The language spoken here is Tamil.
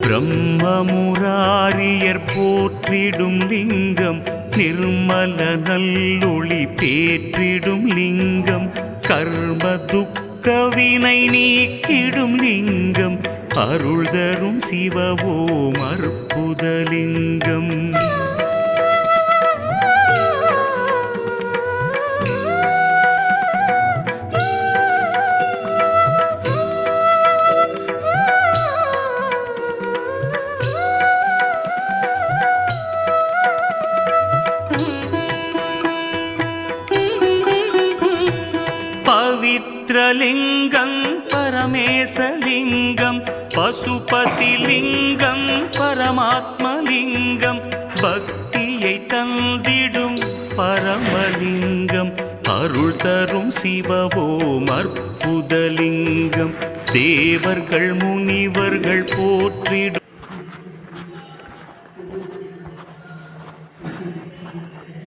பிரம்மமுராரியர் போற்றிடும் லிங்கம் நிர்மல நல்லொளி பேற்றிடும் லிங்கம் கர்ம துக்க வினை நீக்கிடும் லிங்கம் அருள் தரும் சிவவோம் அற்புதலிங்கம். பவித்ரலிங்கம் பரமேசலிங்கம் பசுபதிலிங்கம் பரமாத்மலிங்கம் பக்தியை தந்திடும் பரமலிங்கம் அருள் தரும் சிவவோம் அற்புதலிங்கம் தேவர்கள் முனிவர்கள் போற்றிடும்